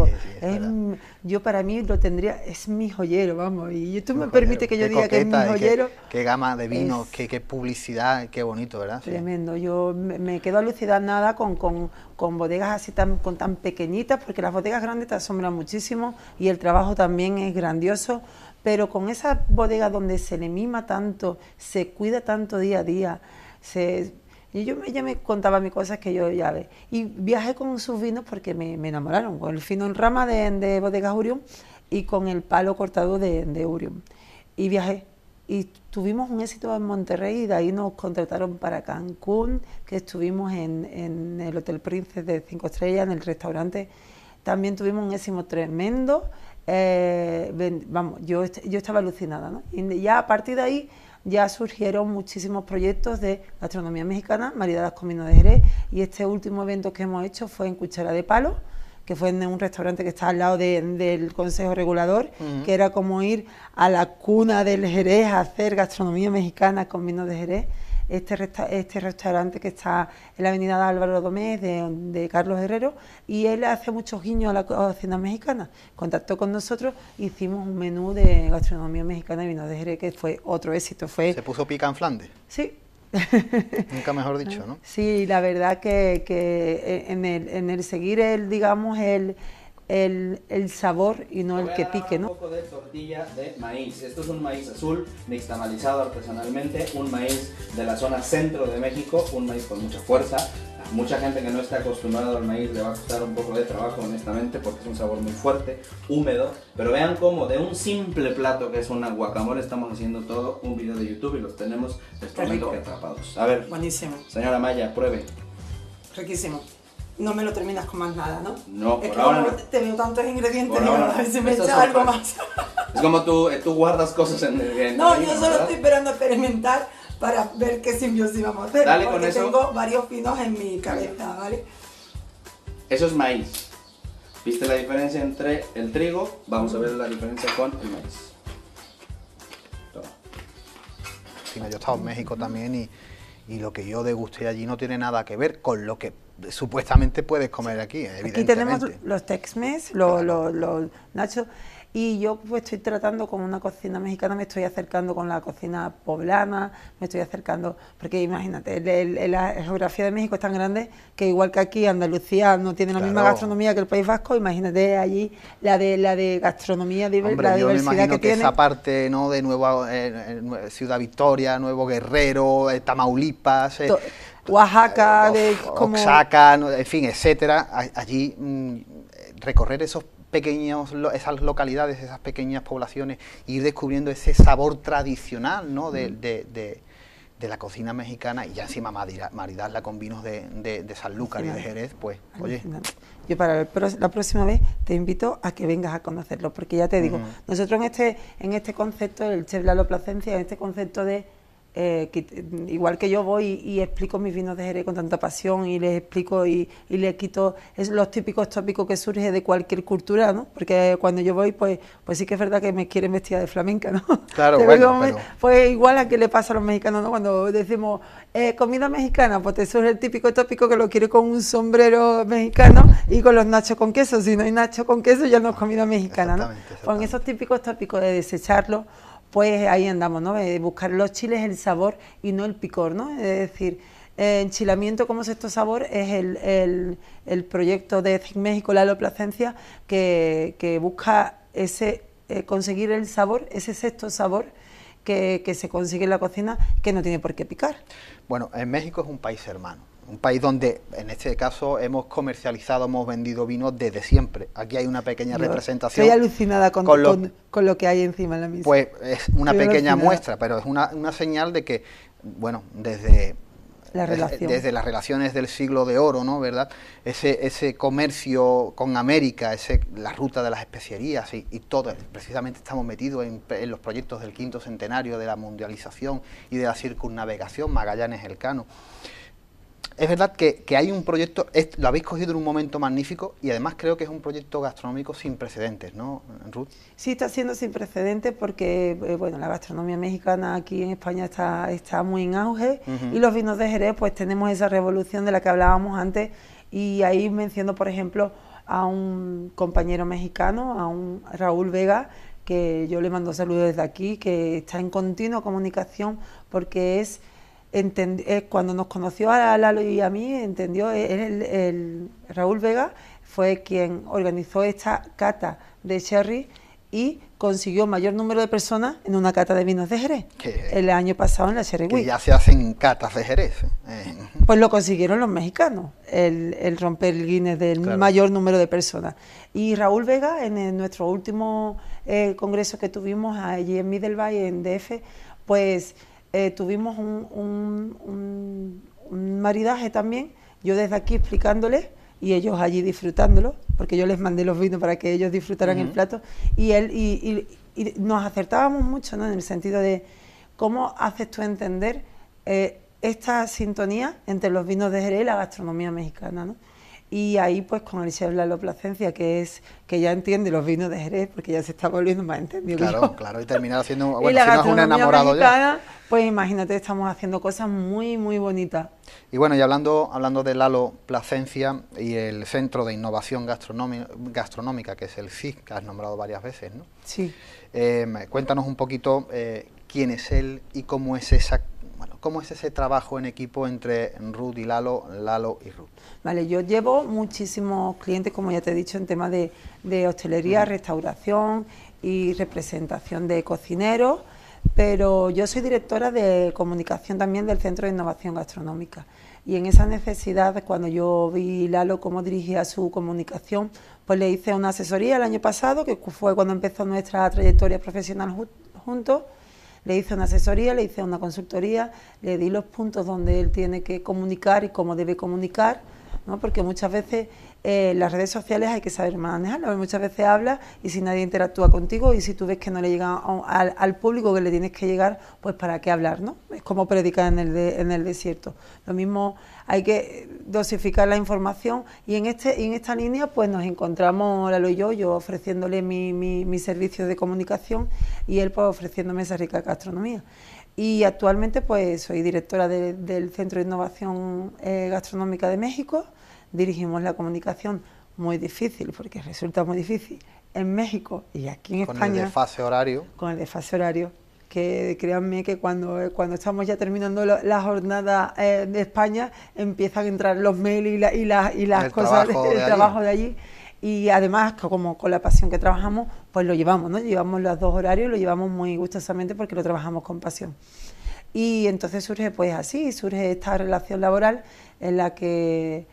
yo para mí lo tendría, es mi joyero, vamos, y tú me permites que yo diga que es mi joyero. Qué gama de vinos, qué publicidad, qué bonito, ¿verdad? Tremendo, yo me quedo alucinada con bodegas así tan pequeñitas, porque las bodegas grandes te asombran muchísimo y el trabajo también es grandioso, pero con esas bodegas donde se le mima tanto, se cuida tanto día a día, y ella me contaba mis cosas que yo ya ve. Y viajé con sus vinos porque me enamoraron, con el fino en rama de bodegas Urium y con el palo cortado de Urium. Y viajé. Y tuvimos un éxito en Monterrey y de ahí nos contrataron para Cancún, que estuvimos en el Hotel Prince de 5 estrellas, en el restaurante. También tuvimos un éxito tremendo. Vamos, yo estaba alucinada, ¿no? Y ya a partir de ahí ya surgieron muchísimos proyectos de gastronomía mexicana maridadas con vino de Jerez, y este último evento que hemos hecho fue en Cuchara de Palo, que fue en un restaurante que está al lado del Consejo Regulador, que era como ir a la cuna del Jerez a hacer gastronomía mexicana con vino de Jerez. este restaurante que está en la avenida de Álvaro Domés, de Carlos Herrero, y él hace muchos guiños a la cocina mexicana. Contactó con nosotros, hicimos un menú de gastronomía mexicana y vinos de Jerez, que fue otro éxito. ¿Se puso pica en Flandes? Sí. Nunca mejor dicho, ¿no? Sí, la verdad que en el seguir digamos, el sabor y no el que pique, ¿no? Un poco de tortilla de maíz. Esto es un maíz azul, nixtamalizado artesanalmente, un maíz de la zona centro de México, un maíz con mucha fuerza. Mucha gente que no está acostumbrada al maíz le va a costar un poco de trabajo, honestamente, porque es un sabor muy fuerte, húmedo. Pero vean cómo de un simple plato que es una guacamole estamos haciendo todo un video de YouTube y los tenemos les prometo que atrapados. A ver, buenísimo. Señora Maya, pruebe. Riquísimo. No me lo terminas con más nada, ¿no? No, es por que ahora no. no. Te veo tantos ingredientes y Ahora a ver si me Esto es echa algo sorpresa. más. Es como tú guardas cosas en el No, maíz, yo solo ¿verdad? estoy esperando a experimentar para ver qué simbiosis vamos a hacer. Dale porque con eso. tengo varios pinos en mi cabeza, ¿vale? Eso es maíz. ¿Viste la diferencia entre el trigo? Vamos a ver la diferencia con el maíz. Toma. Sí, yo he estado en México también y lo que yo degusté allí no tiene nada que ver con lo que supuestamente puedes comer aquí, evidentemente. Aquí tenemos los Tex-Mex, los nachos, y yo pues estoy tratando con una cocina mexicana, me estoy acercando con la cocina poblana, me estoy acercando, porque imagínate, la geografía de México es tan grande que igual que aquí Andalucía no tiene la misma gastronomía que el País Vasco, imagínate allí la de gastronomía, Hombre, la yo me diversidad imagino que que tiene. esa parte, ¿no?, de Ciudad Victoria, Nuevo Guerrero, Tamaulipas, Oaxaca, Oaxaca, en fin, etcétera, allí recorrer esas localidades, esas pequeñas poblaciones, e ir descubriendo ese sabor tradicional, ¿no?, de la cocina mexicana, y ya encima maridarla con vinos de Sanlúcar y de Jerez, pues, oye. Yo para la próxima vez te invito a que vengas a conocerlo, porque ya te digo, nosotros en este concepto, el chef Lalo Plasencia, en este concepto de igual que yo voy y explico mis vinos de Jerez con tanta pasión y les explico y les quito los típicos tópicos que surgen de cualquier cultura, ¿no? Porque cuando yo voy, pues sí que es verdad que me quieren vestida de flamenca, ¿no? Claro, bueno, pero... Pues igual a que le pasa a los mexicanos, ¿no? Cuando decimos comida mexicana, pues te surge el típico tópico que lo quiere con un sombrero mexicano y con los nachos con queso. Si no hay nachos con queso ya no es comida mexicana, ¿no? Con esos típicos tópicos de desecharlo, pues ahí andamos, ¿no? Buscar los chiles, el sabor y no el picor, ¿no? Es decir, Enchilamiento como sexto sabor es el proyecto de CIC México, Lalo Plasencia, que busca conseguir el sabor, ese sexto sabor que se consigue en la cocina, que no tiene por qué picar. Bueno, en México es un país hermano. Un país donde, en este caso, hemos comercializado, hemos vendido vinos desde siempre. Aquí hay una pequeña representación. Estoy alucinada con lo que hay encima en la mesa. Pues es una pequeña muestra, pero es una señal de que, bueno, desde las relaciones del siglo de oro, ¿no?, ¿verdad? Ese comercio con América, la ruta de las especierías y todo, precisamente estamos metidos en los proyectos del quinto centenario de la mundialización y de la circunnavegación, Magallanes-Elcano. Es verdad que hay un proyecto, lo habéis cogido en un momento magnífico y además creo que es un proyecto gastronómico sin precedentes, ¿no, Ruth? Sí, está siendo sin precedentes porque bueno, la gastronomía mexicana aquí en España está muy en auge y los vinos de Jerez pues tenemos esa revolución de la que hablábamos antes, y ahí menciono por ejemplo a un compañero mexicano, a un Raúl Vega, que yo le mando saludos desde aquí, que está en continua comunicación porque cuando nos conoció a Lalo y a mí, entendió, Raúl Vega fue quien organizó esta cata de sherry y consiguió mayor número de personas en una cata de vinos de Jerez el año pasado en la Sherry Week. Que ya se hacen catas de Jerez. Pues lo consiguieron los mexicanos, el romper el Guinness del mayor número de personas. Y Raúl Vega, en nuestro último congreso que tuvimos allí en Middelvalle, en DF, pues tuvimos un maridaje también, yo desde aquí explicándoles y ellos allí disfrutándolo, porque yo les mandé los vinos para que ellos disfrutaran el plato, y nos acertábamos mucho, ¿no?, en el sentido de cómo haces tú entender esta sintonía entre los vinos de Jerez y la gastronomía mexicana, ¿no? Y ahí pues con el chef Lalo Plasencia, que ya entiende los vinos de Jerez, porque ya se está volviendo más entendido. Claro, claro, y terminar haciendo, bueno, y la si no es un enamorado ya. Pues imagínate, estamos haciendo cosas muy, muy bonitas. Y bueno, y hablando de Lalo Plasencia y el Centro de Innovación Gastronómica, que es el CIG, que has nombrado varias veces, ¿no? Sí. Cuéntanos un poquito quién es él y cómo es ese trabajo en equipo entre Ruth y Lalo y Ruth. Vale, yo llevo muchísimos clientes, como ya te he dicho, en temas de hostelería, restauración y representación de cocineros, pero yo soy directora de comunicación también del Centro de Innovación Gastronómica. Y en esa necesidad, cuando yo vi Lalo cómo dirigía su comunicación, pues le hice una asesoría el año pasado, que fue cuando empezó nuestra trayectoria profesional juntos. Le hice una asesoría, le hice una consultoría, le di los puntos donde él tiene que comunicar y cómo debe comunicar, ¿no? Porque muchas veces las redes sociales hay que saber manejarlas. Muchas veces hablas y si nadie interactúa contigo y si tú ves que no le llega al público que le tienes que llegar, pues para qué hablar, ¿no? Es como predicar en el desierto. Lo mismo, hay que dosificar la información y en esta línea pues nos encontramos Lalo y yo ofreciéndole mi servicio de comunicación y él pues ofreciéndome esa rica gastronomía. Y actualmente pues soy directora del Centro de Innovación Gastronómica de México. Dirigimos la comunicación, muy difícil, porque resulta muy difícil en México y aquí en España. Con el desfase horario. Con el desfase horario, que créanme que cuando estamos ya terminando la jornada de España, empiezan a entrar los mails y las cosas, el trabajo de allí. Y además, como con la pasión que trabajamos, pues lo llevamos, ¿no? Llevamos los dos horarios y lo llevamos muy gustosamente porque lo trabajamos con pasión. Y entonces surge surge esta relación laboral en la que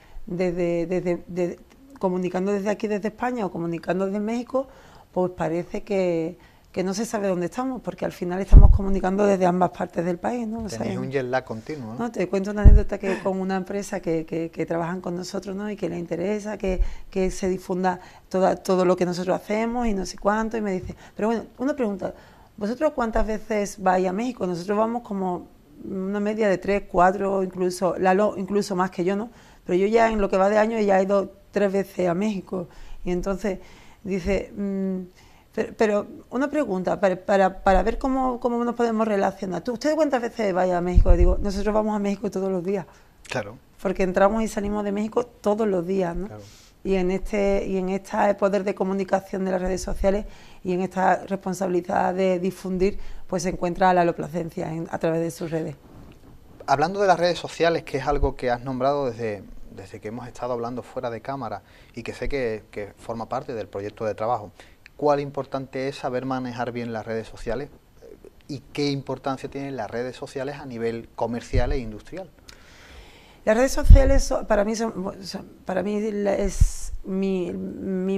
comunicando desde aquí, desde España o comunicando desde México, pues parece que no se sabe dónde estamos, porque al final estamos comunicando desde ambas partes del país, ¿no? Tenéis un jet lag continuo, ¿no? Te cuento una anécdota que con una empresa que trabajan con nosotros, ¿no? Y que les interesa que se difunda todo lo que nosotros hacemos y no sé cuánto, y me dice, pero bueno, una pregunta, ¿vosotros cuántas veces vais a México? Nosotros vamos como una media de 3, 4, incluso, Lalo incluso más que yo, ¿no? Pero yo ya en lo que va de año ya he ido 3 veces a México. Y entonces dice, pero una pregunta, para ver cómo nos podemos relacionar. ¿Ustedes cuántas veces vais a México? Digo, nosotros vamos a México todos los días. Claro. Porque entramos y salimos de México todos los días, ¿no? Claro. Y en este poder de comunicación de las redes sociales y en esta responsabilidad de difundir, pues se encuentra Lalo Plasencia a través de sus redes. Hablando de las redes sociales, que es algo que has nombrado desde que hemos estado hablando fuera de cámara y que sé que forma parte del proyecto de trabajo, ¿cuál importante es saber manejar bien las redes sociales y qué importancia tienen las redes sociales a nivel comercial e industrial? Las redes sociales para mí es mi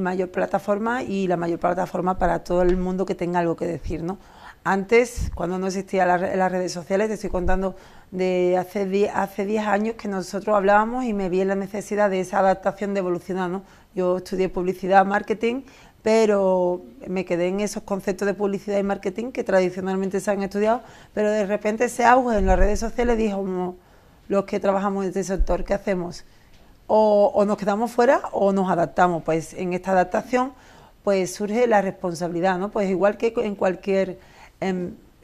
mayor plataforma y la mayor plataforma para todo el mundo que tenga algo que decir, ¿no? Antes, cuando no existían las redes sociales, te estoy contando de hace 10 años que nosotros hablábamos y me vi en la necesidad de esa adaptación, de evolucionar, ¿no? Yo estudié publicidad, marketing, pero me quedé en esos conceptos de publicidad y marketing que tradicionalmente se han estudiado, pero de repente ese auge en las redes sociales dijo, los que trabajamos en este sector, ¿qué hacemos? O nos quedamos fuera o nos adaptamos. Pues en esta adaptación pues surge la responsabilidad, ¿no? Pues igual que en cualquier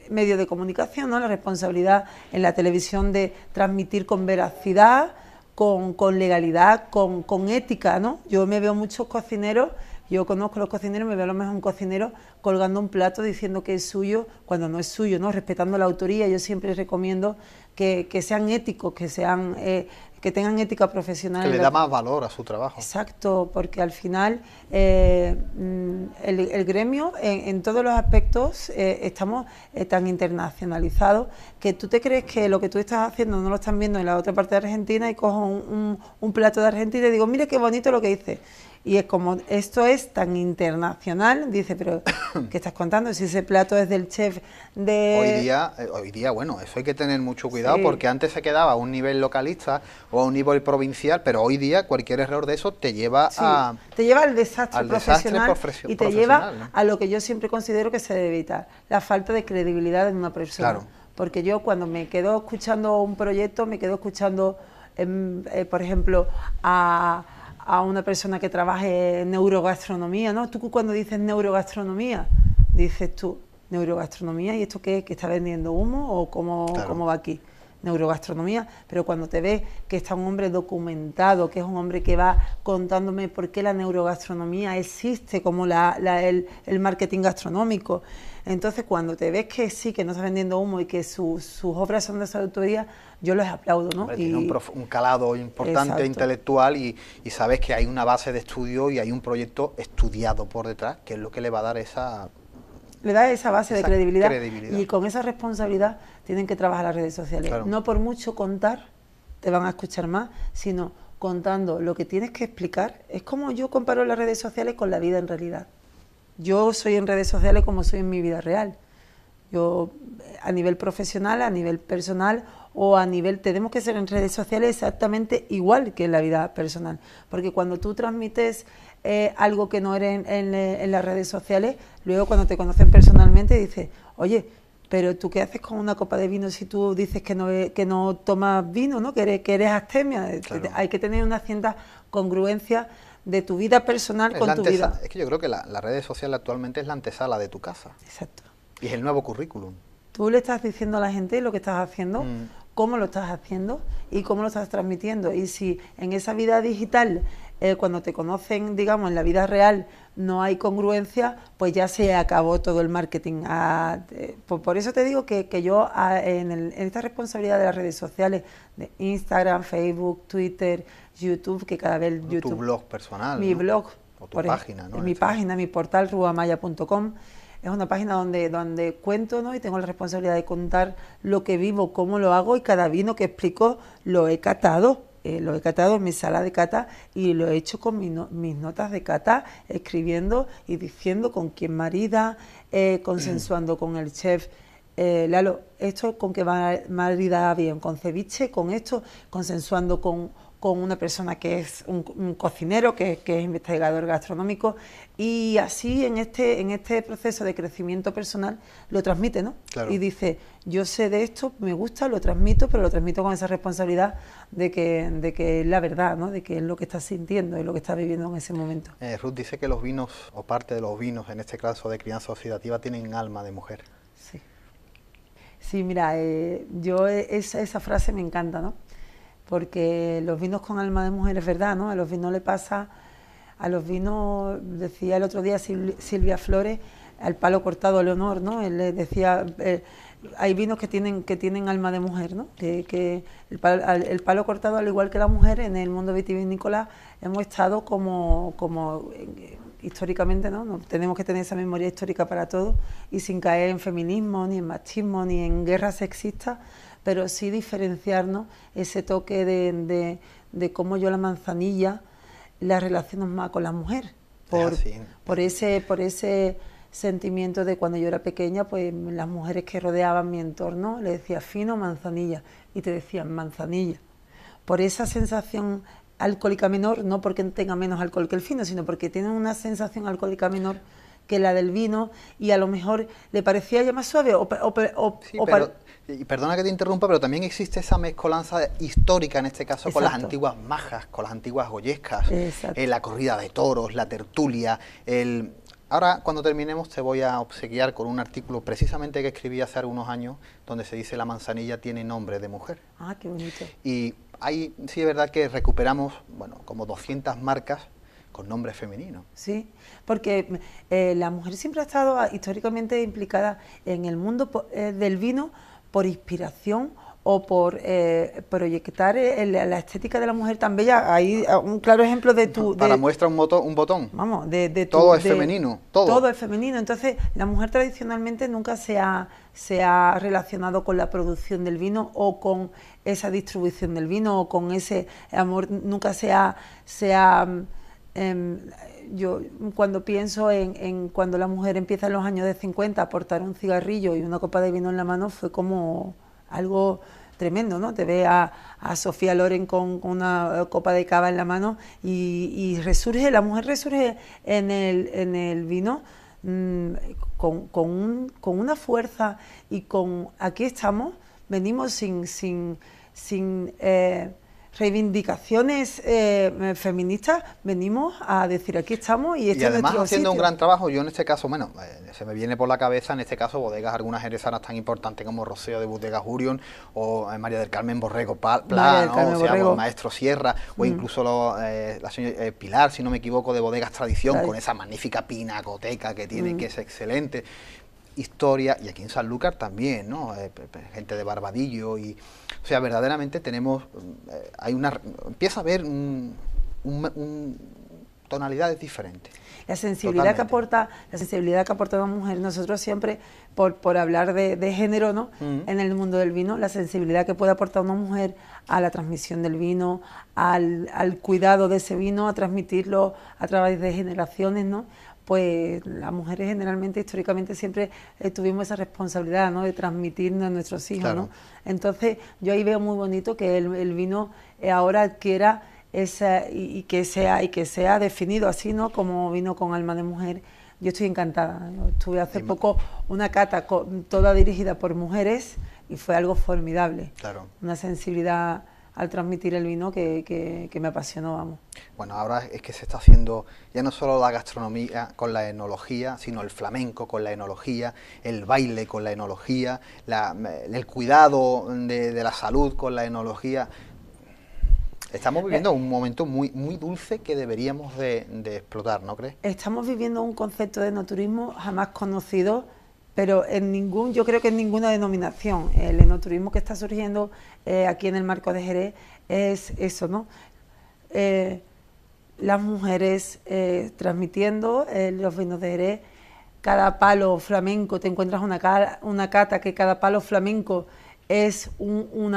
medio de comunicación, ¿no? La responsabilidad en la televisión de transmitir con veracidad, con legalidad, con ética, ¿no? Yo me veo muchos cocineros, yo conozco los cocineros, me veo a lo mejor un cocinero colgando un plato diciendo que es suyo cuando no es suyo, ¿no? Respetando la autoría. Yo siempre recomiendo que sean éticos, que tengan ética profesional. Que le da más valor a su trabajo. Exacto, porque al final el gremio en todos los aspectos estamos tan internacionalizados que tú te crees que lo que tú estás haciendo no lo están viendo en la otra parte de Argentina y cojo un plato de Argentina y digo, mire qué bonito lo que hice. Y es como, esto es tan internacional, dice, pero ¿qué estás contando? Si ese plato es del chef de... Hoy día, bueno, eso hay que tener mucho cuidado, sí, porque antes se quedaba a un nivel localista o a un nivel provincial, pero hoy día cualquier error de eso te lleva a... Te lleva al desastre profesional y te lleva, ¿no?, a lo que yo siempre considero que se debe evitar, la falta de credibilidad en una persona. Claro. Porque yo cuando me quedo escuchando un proyecto, me quedo escuchando, por ejemplo, a una persona que trabaje en neurogastronomía, ¿no? Tú cuando dices neurogastronomía, dices tú, neurogastronomía, ¿y esto qué es? ¿Que está vendiendo humo o cómo va aquí? Neurogastronomía, pero cuando te ves que está un hombre documentado, que es un hombre que va contándome por qué la neurogastronomía existe como el marketing gastronómico, entonces cuando te ves que sí, que no está vendiendo humo y que sus obras son de esa autoría, yo les aplaudo, ¿no? Hombre, tiene un calado importante, intelectual, y sabes que hay una base de estudio y hay un proyecto estudiado por detrás, que es lo que le va a dar esa... Le da esa base de credibilidad, y con esa responsabilidad tienen que trabajar las redes sociales. Claro. No por mucho contar, te van a escuchar más, sino contando lo que tienes que explicar. Es como yo comparo las redes sociales con la vida en realidad. Yo soy en redes sociales como soy en mi vida real. Yo, a nivel profesional, a nivel personal o a nivel... Tenemos que ser en redes sociales exactamente igual que en la vida personal. Porque cuando tú transmites algo que no eres en las redes sociales, luego cuando te conocen personalmente dices, oye, pero ¿tú qué haces con una copa de vino si tú dices que no tomas vino, ¿no? que eres abstemia? Claro. Hay que tener una cierta congruencia de tu vida personal con tu vida. Es que yo creo que las redes sociales actualmente es la antesala de tu casa. Exacto. Y es el nuevo currículum. Tú le estás diciendo a la gente lo que estás haciendo, cómo lo estás haciendo y cómo lo estás transmitiendo. Y si en esa vida digital, cuando te conocen, digamos, en la vida real, no hay congruencia, pues ya se acabó todo el marketing. Por eso te digo que yo en esta responsabilidad de las redes sociales, de Instagram, Facebook, Twitter, YouTube, que cada vez YouTube... Tu blog personal, mi blog, o tu página, ¿no? Mi página, mi portal, ruamaya.com. Es una página donde cuento, ¿no? Y tengo la responsabilidad de contar lo que vivo, cómo lo hago, y cada vino que explico lo he catado. Lo he catado en mi sala de cata y lo he hecho con mis notas de cata, escribiendo y diciendo con quién marida, consensuando con el chef. Lalo, esto con qué marida bien, con ceviche, con esto, consensuando con una persona que es un cocinero, que es investigador gastronómico, y así en este proceso de crecimiento personal lo transmite, ¿no? Claro. Y dice, yo sé de esto, me gusta, lo transmito, pero lo transmito con esa responsabilidad de que es la verdad, ¿no? De que es lo que estás sintiendo y lo que estás viviendo en ese momento. Ruth dice que los vinos, o parte de los vinos, en este caso de crianza oxidativa, tienen alma de mujer. Sí. Sí, mira, esa frase me encanta, ¿no? Porque los vinos con alma de mujer es verdad, ¿no? A los vinos le pasa, decía el otro día Silvia Flores, al palo cortado a Leonor, ¿no? Él le decía, hay vinos que tienen alma de mujer, ¿no? Que el palo cortado, al igual que la mujer, en el mundo vitivinícola hemos estado como históricamente, ¿no? Tenemos que tener esa memoria histórica para todo, y sin caer en feminismo, ni en machismo, ni en guerras sexistas, pero sí diferenciarnos ese toque de cómo yo la manzanilla la relaciono más con la mujer, por ese sentimiento de cuando yo era pequeña, pues las mujeres que rodeaban mi entorno le decía fino, manzanilla, y te decían manzanilla, por esa sensación alcohólica menor, no porque tenga menos alcohol que el fino, sino porque tienen una sensación alcohólica menor que la del vino, y a lo mejor le parecía ya más suave y perdona que te interrumpa, pero también existe esa mezcolanza histórica en este caso. Exacto. Con las antiguas majas, con las antiguas goyescas, la corrida de toros, la tertulia. Ahora, cuando terminemos, te voy a obsequiar con un artículo precisamente que escribí hace algunos años, donde se dice la manzanilla tiene nombre de mujer. Ah, qué bonito. Y ahí sí es verdad que recuperamos, bueno, como 200 marcas con nombre femenino. Sí, porque la mujer siempre ha estado históricamente implicada en el mundo del vino por inspiración o por proyectar la estética de la mujer tan bella. Hay un claro ejemplo de tu... Para muestra un botón. Vamos, todo es femenino, todo. Todo es femenino. Entonces, la mujer tradicionalmente nunca se ha relacionado con la producción del vino o con esa distribución del vino o con ese amor, nunca yo cuando pienso en cuando la mujer empieza en los años de 50 a portar un cigarrillo y una copa de vino en la mano, fue como algo tremendo, ¿no? Te ve a Sofía Loren con una copa de cava en la mano y la mujer resurge en el vino con una fuerza y aquí estamos, venimos sin reivindicaciones feministas, venimos a decir aquí estamos y este y además es nuestro haciendo sitio. un gran trabajo. Yo en este caso, bueno, se me viene por la cabeza en este caso bodegas, algunas jerezanas tan importantes como Rocío de Bodegas Urión o María del Carmen Borrego María del ¿no? Carmen O sea, Borrego. o Maestro Sierra, o incluso la señora Pilar, si no me equivoco, de Bodegas Tradición, con esa magnífica pinacoteca que tiene, que es excelente. Historia, y aquí en Sanlúcar también, ¿no? Gente de Barbadillo, y o sea, verdaderamente tenemos, empieza a haber tonalidades diferentes. La sensibilidad que aporta una mujer, nosotros siempre, por hablar de género, ¿no? En el mundo del vino, la sensibilidad que puede aportar una mujer a la transmisión del vino, al cuidado de ese vino, a transmitirlo a través de generaciones, ¿no? Pues las mujeres generalmente, históricamente, siempre tuvimos esa responsabilidad, ¿no? De transmitirnos a nuestros hijos, claro. ¿No? Entonces, yo ahí veo muy bonito que el vino ahora adquiera esa, y que sea definido así, ¿no? Como vino con alma de mujer. Yo estoy encantada. Yo estuve hace poco una cata toda dirigida por mujeres y fue algo formidable. Claro. Una sensibilidad al transmitir el vino que me apasionó, vamos. Bueno, ahora es que se está haciendo ya no solo la gastronomía con la enología, sino el flamenco con la enología, el baile con la enología, el cuidado de la salud con la enología. Estamos viviendo un momento muy dulce que deberíamos de explotar, ¿no crees? Estamos viviendo un concepto de enoturismo jamás conocido, pero yo creo que en ninguna denominación. El enoturismo que está surgiendo aquí en el marco de Jerez es eso, ¿no? Las mujeres transmitiendo los vinos de Jerez, cada palo flamenco, te encuentras una cata que cada palo flamenco es un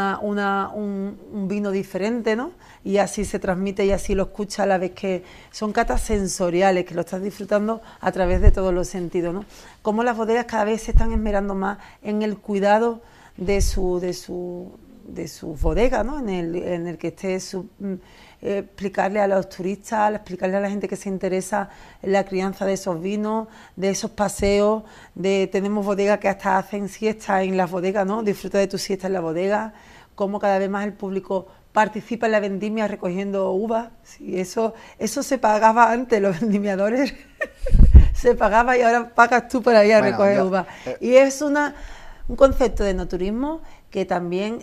vino diferente, ¿no? Y así se transmite y así lo escucha a la vez, que son catas sensoriales, que lo estás disfrutando a través de todos los sentidos, ¿no? Como las bodegas cada vez se están esmerando más en el cuidado de su bodega, ¿no? En el que esté explicarle a los turistas, explicarle a la gente que se interesa en la crianza de esos vinos, de esos paseos, tenemos bodegas que hasta hacen siesta en las bodegas, ¿no? Disfruta de tu siesta en la bodega, cómo cada vez más el público participa en la vendimia recogiendo uvas. Sí, eso se pagaba antes, los vendimiadores se pagaba y ahora pagas tú por ahí a recoger uvas. Y es un concepto de enoturismo que también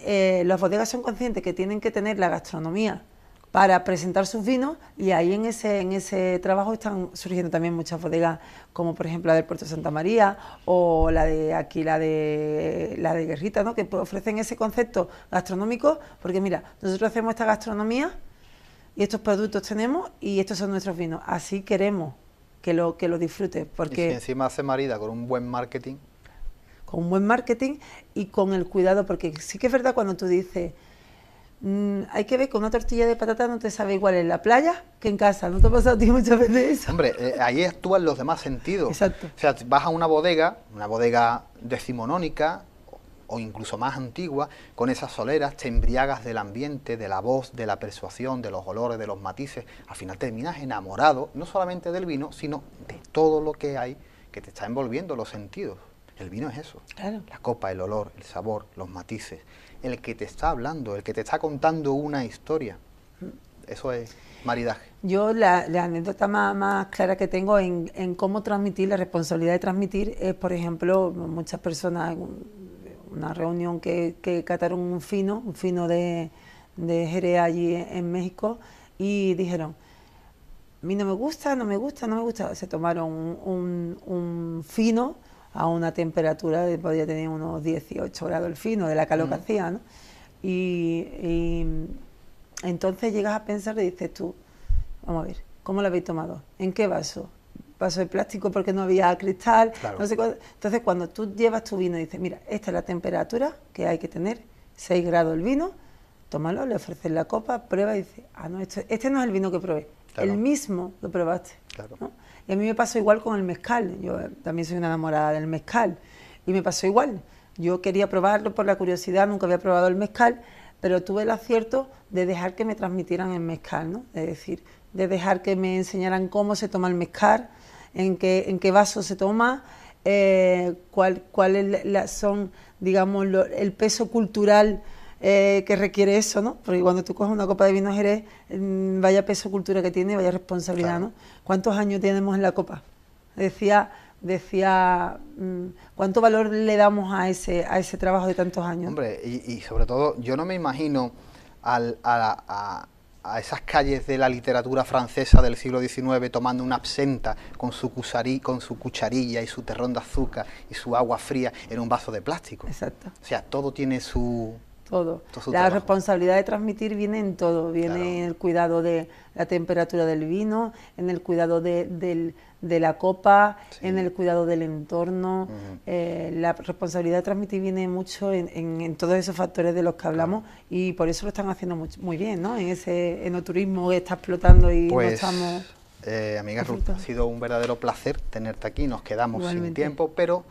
las bodegas son conscientes que tienen que tener la gastronomía para presentar sus vinos, y ahí en ese trabajo están surgiendo también muchas bodegas, como por ejemplo la del Puerto de Santa María o la de aquí, la de Guerrita, ¿no? Que ofrecen ese concepto gastronómico, porque mira, nosotros hacemos esta gastronomía y estos productos tenemos y estos son nuestros vinos, así queremos que lo disfrutes, porque y si encima se marida con un buen marketing. Con un buen marketing y con el cuidado, porque sí que es verdad cuando tú dices, hay que ver que una tortilla de patata no te sabe igual en la playa que en casa. ¿No te ha pasado a ti muchas veces eso? Hombre, ahí actúan los demás sentidos. Exacto. O sea, vas a una bodega decimonónica o incluso más antigua, con esas soleras, te embriagas del ambiente, de la voz, de la persuasión, de los olores, de los matices. Al final terminas enamorado, no solamente del vino, sino de todo lo que hay que te está envolviendo los sentidos. El vino es eso. Claro. La copa, el olor, el sabor, los matices. El que te está hablando, el que te está contando una historia. Eso es maridaje. Yo la anécdota más clara que tengo en cómo transmitir, la responsabilidad de transmitir, es, por ejemplo, muchas personas, una reunión que cataron un fino de Jerez allí en México, y dijeron, a mí no me gusta. Se tomaron un fino a una temperatura, podía tener unos 18 grados el fino, de la calor que hacía, ¿no? Y entonces llegas a pensar y dices tú, vamos a ver, ¿cómo lo habéis tomado? ¿En qué vaso? ¿Vaso de plástico porque no había cristal? Claro. No sé cuál. Entonces cuando tú llevas tu vino y dices, mira, esta es la temperatura que hay que tener, 6 grados el vino, tómalo, le ofreces la copa, prueba y dices, no, este no es el vino que probé, claro. El mismo lo probaste, claro. ¿No? Y a mí me pasó igual con el mezcal. Yo también soy una enamorada del mezcal y me pasó igual. Yo quería probarlo por la curiosidad, nunca había probado el mezcal, pero tuve el acierto de dejar que me transmitieran el mezcal, ¿no? Es decir, de dejar que me enseñaran cómo se toma el mezcal, en qué vaso se toma, cuál son, digamos, el peso cultural que requiere eso, ¿no? Porque cuando tú coges una copa de vino Jerez, vaya peso cultura que tiene, vaya responsabilidad, Claro. ¿no? ¿Cuántos años tenemos en la copa? Decía, ¿cuánto valor le damos a ese trabajo de tantos años? Hombre, y sobre todo, yo no me imagino a esas calles de la literatura francesa del siglo XIX tomando una absenta con su cucharilla y su terrón de azúcar y su agua fría en un vaso de plástico. Exacto. O sea, todo tiene su... Todo. su La trabajo. responsabilidad de transmitir viene en todo, viene Claro. en el cuidado de la temperatura del vino, en el cuidado de la copa, Sí. en el cuidado del entorno. Ujú. La responsabilidad de transmitir viene mucho en todos esos factores de los que hablamos y por eso lo están haciendo muy bien, ¿no? En ese enoturismo que está explotando y no Pues, estamos... amiga Ruth, ha disfrutando. sido un verdadero placer tenerte aquí, nos quedamos sin Igualmente. tiempo, pero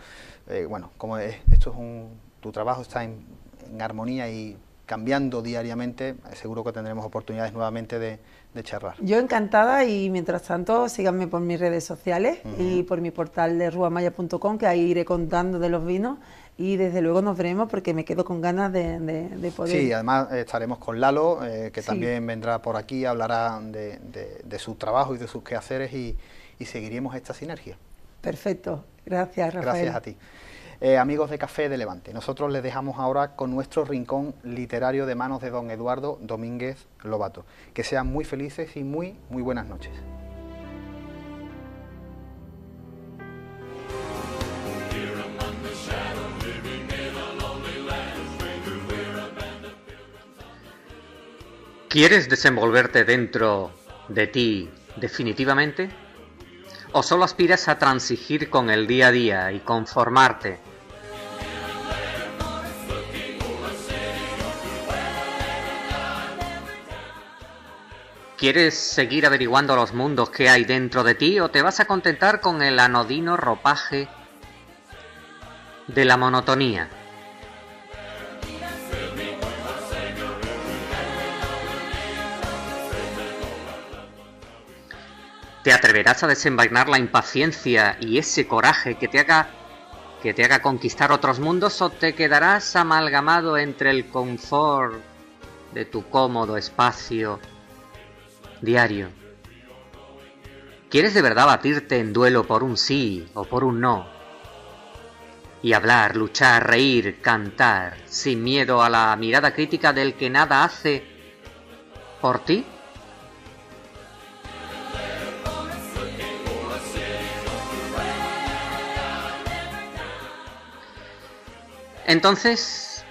bueno, como esto es tu trabajo está en armonía y cambiando diariamente, seguro que tendremos oportunidades nuevamente de charlar. Yo encantada y mientras tanto síganme por mis redes sociales y por mi portal de ruamaya.com, que ahí iré contando de los vinos y desde luego nos veremos porque me quedo con ganas de poder... Sí, además estaremos con Lalo, que Sí. también vendrá por aquí, hablará de su trabajo y de sus quehaceres y seguiremos esta sinergia. Perfecto, gracias Rafael. Gracias a ti. Amigos de Café de Levante, nosotros les dejamos ahora con nuestro rincón literario de manos de don Eduardo Domínguez Lobato. Que sean muy felices y muy buenas noches. ¿Quieres desenvolverte dentro de ti definitivamente? ¿O solo aspiras a transigir con el día a día y conformarte? ¿Quieres seguir averiguando los mundos que hay dentro de ti o te vas a contentar con el anodino ropaje de la monotonía? ¿Te atreverás a desenvainar la impaciencia y ese coraje que te haga conquistar otros mundos o te quedarás amalgamado entre el confort de tu cómodo espacio diario? ¿Quieres de verdad batirte en duelo por un sí o por un no? Y hablar, luchar, reír, cantar, sin miedo a la mirada crítica del que nada hace por ti. Entonces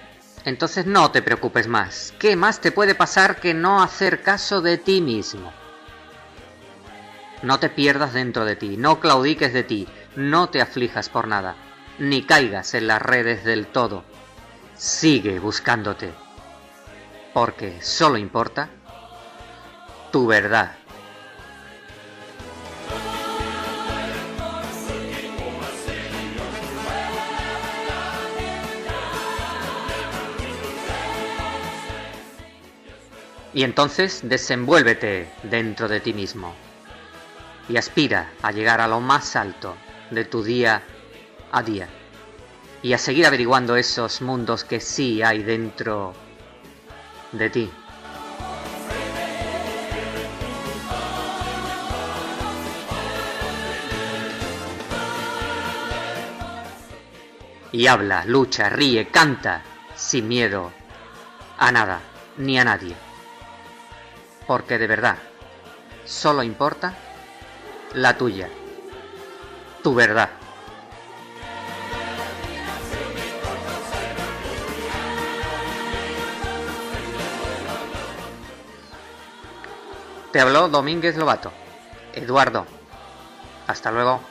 no te preocupes más. ¿Qué más te puede pasar que no hacer caso de ti mismo? No te pierdas dentro de ti, no claudiques de ti, no te aflijas por nada, ni caigas en las redes del todo. Sigue buscándote, porque solo importa tu verdad. Y entonces desenvuélvete dentro de ti mismo y aspira a llegar a lo más alto de tu día a día y a seguir averiguando esos mundos que sí hay dentro de ti. Y habla, lucha, ríe, canta, sin miedo a nada ni a nadie. Porque de verdad, solo importa la tuya, tu verdad. Te habló Domínguez Lobato. Eduardo. Hasta luego.